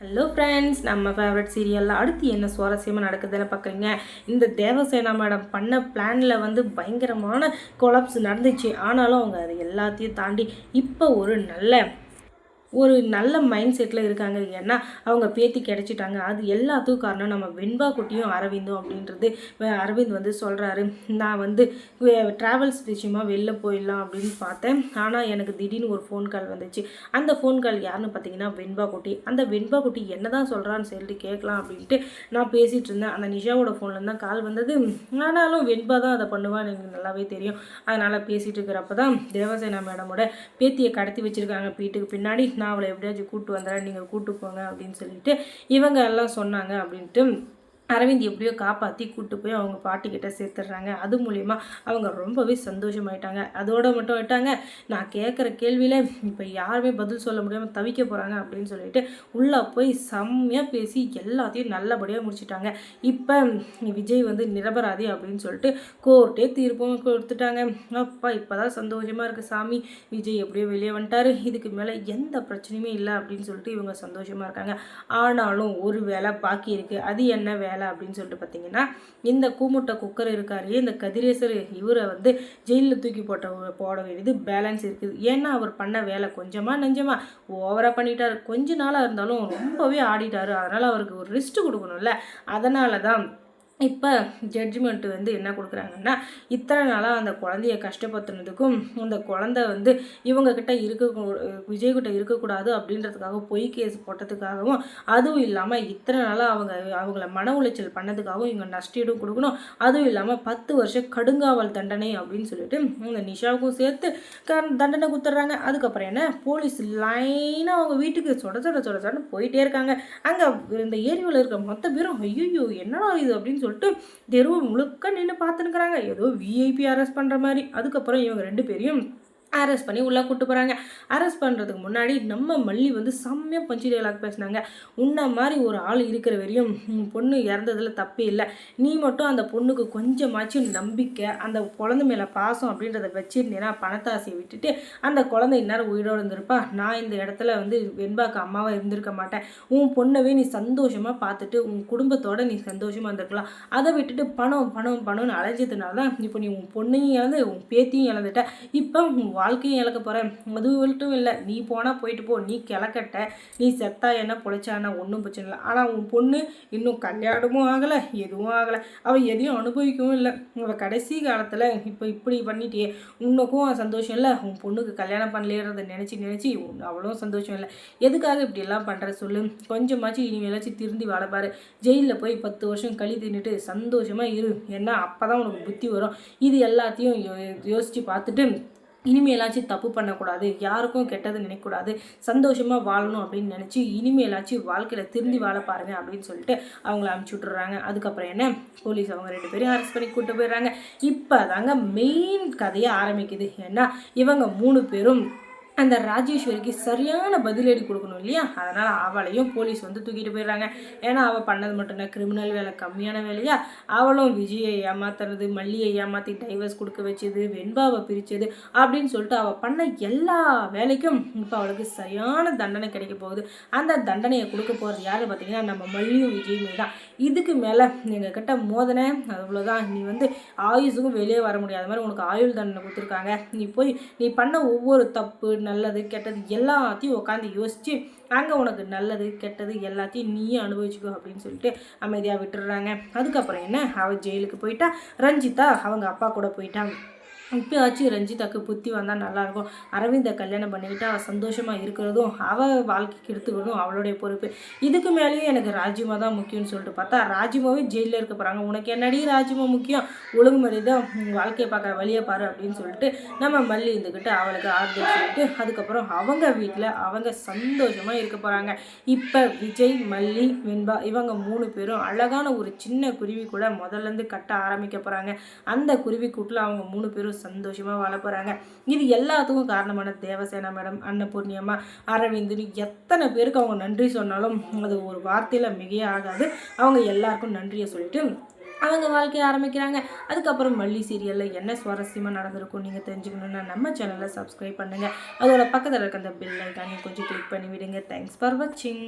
Hello friends, நம்ம favourite சீரியலில் அடுத்து என்ன சுவாரஸ்யமாக நடக்குதுன்னு பார்க்குறீங்க. இந்த தேவசேனா மேடம் பண்ண பிளானில் பயங்கரமான கொலாப்ஸ் நடந்துச்சு. ஆனாலும் அவங்க அது எல்லாத்தையும் தாண்டி இப்போ ஒரு நல்ல மைண்ட் செட்டில் இருக்காங்க. ஏன்னா அவங்க பேத்தி கிடச்சிட்டாங்க. அது எல்லாத்துக்கும் காரணம் நம்ம வெண்பா குட்டியும் அரவிந்தும் அப்படின்றது அரவிந்த் சொல்கிறாரு. நான் ட்ராவல்ஸ் விஷயமாக வெளில போயிடலாம் அப்படின்னு பார்த்தேன். ஆனால் எனக்கு திடீர்னு ஒரு ஃபோன் கால் வந்துச்சு. அந்த ஃபோன் கால் யாருன்னு பார்த்தீங்கன்னா வெண்பா குட்டி. அந்த வெண்பா குட்டி என்ன தான் சொல்கிறான்னு சொல்லிட்டு கேட்கலாம் அப்படின்ட்டு நான் பேசிகிட்டு இருந்தேன். அந்த நிஷாவோட ஃபோனில் தான் கால் வந்தது. ஆனாலும் வெண்பா தான் அதை பண்ணுவான்னு எனக்கு நல்லாவே தெரியும். அதனால் பேசிகிட்டு இருக்கிறப்ப தான் தேவசேனா மேடமோட பேத்தியை கடத்தி வச்சுருக்காங்க வீட்டுக்கு பின்னாடி. நான் அவளை எப்படியாச்சும் கூப்பிட்டு வந்துடுறேன், நீங்கள் கூப்பிட்டு போங்க அப்படின்னு சொல்லிட்டு இவங்க எல்லாம் சொன்னாங்க அப்படின்ட்டு அரவிந்த் எப்படியோ காப்பாற்றி கூப்பிட்டு போய் அவங்க பாட்டிக்கிட்ட சேர்த்துடுறாங்க. அது மூலிமா அவங்க ரொம்பவே சந்தோஷமாயிட்டாங்க. அதோடு மட்டும் விட்டாங்க, நான் கேட்குற கேள்வியில் இப்போ யாருமே பதில் சொல்ல முடியாமல் தவிக்க போகிறாங்க அப்படின்னு சொல்லிட்டு உள்ளே போய் செம்மையாக பேசி எல்லாத்தையும் நல்லபடியாக முடிச்சிட்டாங்க. இப்போ விஜய் நிரபராதி அப்படின்னு சொல்லிட்டு கோர்ட்டே தீர்ப்பும் கொடுத்துட்டாங்க. அப்பா இப்போ தான் சந்தோஷமாக இருக்குது சாமி, விஜய் எப்படியோ வெளியே வந்துட்டார், இதுக்கு மேலே எந்த பிரச்சனையுமே இல்லை அப்படின்னு சொல்லிட்டு இவங்க சந்தோஷமாக இருக்காங்க. ஆனாலும் ஒரு வேலை பாக்கி இருக்குது. அது என்ன வேலை அப்படின்னு சொல்லிட்டு பார்த்தீங்கன்னா, இந்த கூமுட்டை குக்கர் இருக்காரு, இந்த கதிரேசர், இவரை ஜெயிலில் தூக்கி போட வேண்டியது பேலன்ஸ் இருக்குது. ஏன்னா அவர் பண்ண வேலை கொஞ்சமாக நெஞ்சமாக ஓவராக பண்ணிட்டார். கொஞ்ச நாளாக இருந்தாலும் ரொம்பவே ஆடிட்டார். அதனால் அவருக்கு ஒரு ரெஸ்ட் கொடுக்கணும்ல. அதனால தான் இப்போ ஜட்ஜ்மெண்ட் என்ன கொடுக்குறாங்கன்னா, இத்தனை நாளாக அந்த குழந்தைய கஷ்டப்படுத்துனதுக்கும் அந்த குழந்தை இவங்கக்கிட்ட விஜய்கிட்ட இருக்கக்கூடாது அப்படின்றதுக்காக பொய் கேஸ் போட்டதுக்காகவும், அதுவும் இல்லாமல் இத்தனை நாளாக அவங்கள மன உளைச்சல் பண்ணதுக்காகவும் இவங்க நஷ்டீடும் கொடுக்கணும். அதுவும் இல்லாமல் 10 வருஷம் கடுங்காவல் தண்டனை அப்படின்னு சொல்லிட்டு இந்த நிஷாவுக்கும் சேர்த்து தண்டனை கொடுத்துட்றாங்க. அதுக்கப்புறம் என்ன, போலீஸ் லைனாக அவங்க வீட்டுக்கு சொடன்னு போயிட்டே இருக்காங்க. அங்கே இந்த ஏரியாவில் இருக்கிற மொத்த பேரும் ஐயோ என்னடா இது அப்படின்னு சொல்லிட்டு தெருவு முழுக்க நின்று பார்த்துனுக்குறாங்க. ஏதோ விஐபி அரெஸ்ட் பண்ணுற மாதிரி. அதுக்கப்புறம் இவங்க 2 பேரையும் அரெஸ்ட் பண்ணி உள்ளே கூப்பிட்டு போகிறாங்க. அரெஸ்ட் பண்ணுறதுக்கு முன்னாடி நம்ம மல்லி செம்மையாக பஞ்சு டைலாக் பேசினாங்க. உன்ன மாதிரி ஒரு ஆள் இருக்கிற வரையும் பொண்ணு இறந்ததில் தப்பே இல்லை. நீ மட்டும் அந்த பொண்ணுக்கு கொஞ்சமாச்சும் நம்பிக்கை, அந்த குழந்தை மேலே பாசம் அப்படின்றத வச்சிருந்தேன்னா பணத்தாசையை விட்டுட்டு அந்த குழந்தை இந்நேரம் உயிரோடு இருந்திருப்பா. நான் இந்த இடத்துல வெண்பாக்கு அம்மாவாக இருந்திருக்க மாட்டேன். உன் பொண்ணவே நீ சந்தோஷமாக பார்த்துட்டு உன் குடும்பத்தோடு நீ சந்தோஷமாக இருந்திருக்கலாம். அதை விட்டுட்டு பணம்னு அலைஞ்சதுனால தான் இப்போ நீ உன் பொண்ணையும் இழந்து உன் பேத்தியும் இழந்துட்ட. இப்போ வாழ்க்கையும் இழக்க போகிறேன். அது மட்டும் இல்லை, நீ போனால் போயிட்டு போ, நீ கிளக்கட்ட, நீ செத்தா என்ன பொழைச்சானா ஒன்றும் பிரச்சனை இல்லை. ஆனால் உன் பொண்ணு இன்னும் கல்யாணமும் ஆகலை, எதுவும் ஆகலை, அவள் எதையும் அனுபவிக்கவும் இல்லை. அவள் கடைசி காலத்தில் இப்போ இப்படி பண்ணிட்டே உனக்கும் சந்தோஷம் இல்லை, உன் பொண்ணுக்கு கல்யாணம் பண்ணலேறதை நினச்சி அவ்வளோ சந்தோஷம் இல்லை. எதுக்காக இப்படியெல்லாம் பண்ணுற சொல்லு. கொஞ்சமாச்சும் இனிமேலாச்சும் திருந்தி வாழப்பாரு. ஜெயிலில் போய் 10 வருஷம் களி தின்னுட்டு சந்தோஷமாக இரு. ஏன்னா அப்போ தான் உனக்கு புத்தி வரும். இது எல்லாத்தையும் யோசித்து பார்த்துட்டு இனிமேலாச்சும் தப்பு பண்ணக்கூடாது, யாருக்கும் கெட்டது நினைக்கக்கூடாது, சந்தோஷமாக வாழணும் அப்படின்னு நினச்சி இனிமேலாச்சும் வாழ்க்கையில் திருந்தி வாழ பாருங்க அப்படின்னு சொல்லிட்டு அவங்கள அனுப்பிச்சி விட்டுறாங்க. அதுக்கப்புறம் என்ன, போலீஸ் அவங்க 2 பேரையும் அரெஸ்ட் பண்ணி கூப்பிட்டு போயிடுறாங்க. இப்போ தாங்க மெயின் கதையை ஆரம்பிக்குது. ஏன்னா இவங்க 3 பேரும் அந்த ராஜேஸ்வரிக்கு சரியான பதிலடி கொடுக்கணும் இல்லையா. அதனால் அவளையும் போலீஸ் தூக்கிட்டு போயிடுறாங்க. ஏன்னா அவள் பண்ணது மட்டும்தான் கிரிமினல் வேலை, கம்மியான வேலையா. அவளும் விஜயை ஏமாத்துறது, மல்லியை ஏமாற்றி டைவர்ஸ் கொடுக்க வச்சது, வெண்பாவை பிரித்தது அப்படின்னு சொல்லிட்டு அவள் பண்ண எல்லா வேலைக்கும் இப்போ அவளுக்கு சரியான தண்டனை கிடைக்க போகுது. அந்த தண்டனையை கொடுக்க போகிறது யார் பார்த்தீங்கன்னா, நம்ம மல்லியும் விஜயுமே தான். இதுக்கு மேலே எங்கள் கிட்ட மோதனை அவ்வளோதான், நீ ஆயுசுக்கும் வெளியே வர முடியாத மாதிரி உனக்கு ஆயுள் தண்டனை கொடுத்துருக்காங்க. நீ பண்ண ஒவ்வொரு தப்பு, நல்லது கெட்டது எல்லாத்தையும் உட்காந்து யோசித்து அங்கே உனக்கு நல்லது கெட்டது எல்லாத்தையும் நீயே அனுபவிச்சுக்கோ அப்படின்னு சொல்லிட்டு அமைதியாக விட்டுடுறாங்க. அதுக்கப்புறம் என்ன, அவள் ஜெயிலுக்கு போயிட்டா. ரஞ்சிதா அவங்க அப்பா கூட போயிட்டாங்க. இப்போயாச்சும் ரஞ்சிதாக்கு புத்தி வந்தால் நல்லாயிருக்கும். அரவிந்தை கல்யாணம் பண்ணிக்கிட்டு அவள் சந்தோஷமாக இருக்கிறதும் அவள் வாழ்க்கைக்கு எடுத்துக்கிறதும் அவளுடைய பொறுப்பு. இதுக்கு மேலேயும் எனக்கு ராஜிமா தான் முக்கியம்னு சொல்லிட்டு பார்த்தா ராஜிமாவே ஜெயிலில் இருக்க போகிறாங்க. உனக்கு என்னடி ராஜிமா முக்கியம், ஒழுங்கு மாதிரி தான் வாழ்க்கையை பார்க்குற வழியை பாரு அப்படின்னு சொல்லிட்டு நம்ம மல்லி இருந்துக்கிட்டு அவளுக்கு ஆறுதல் சொல்லிட்டு அதுக்கப்புறம் அவங்க வீட்டில் அவங்க சந்தோஷமாக இருக்க போகிறாங்க. இப்போ விஜய், மல்லி, வெண்பா இவங்க 3 பேரும் அழகான ஒரு சின்ன குருவி கூட முதல்லேருந்து கட்ட ஆரம்பிக்க போகிறாங்க. அந்த குருவி கூட்டில் அவங்க 3 பேரும் சந்தோஷமாக வாழ போகிறாங்க. இது எல்லாத்துக்கும் காரணமான தேவசேனா மேடம், அன்னபூர்ணியம்மா, அரவிந்துன்னு எத்தனை பேருக்கு அவங்க நன்றி சொன்னாலும் அது ஒரு வார்த்தையில் மிகையே ஆகாது. அவங்க எல்லாருக்கும் நன்றியை சொல்லிட்டு அவங்க வாழ்க்கையை ஆரம்பிக்கிறாங்க. அதுக்கப்புறம் மல்லி சீரியலில் என்ன சுவாரஸ்யமாக நடந்திருக்கும் நீங்கள் தெரிஞ்சுக்கணுன்னா நம்ம சேனலை சப்ஸ்கிரைப் பண்ணுங்கள். அதோட பக்கத்தில் இருக்க அந்த பெல் ஐக்கானையும் கொஞ்சம் கிளிக் பண்ணி விடுங்க. தேங்க்ஸ் ஃபார் வாட்சிங்.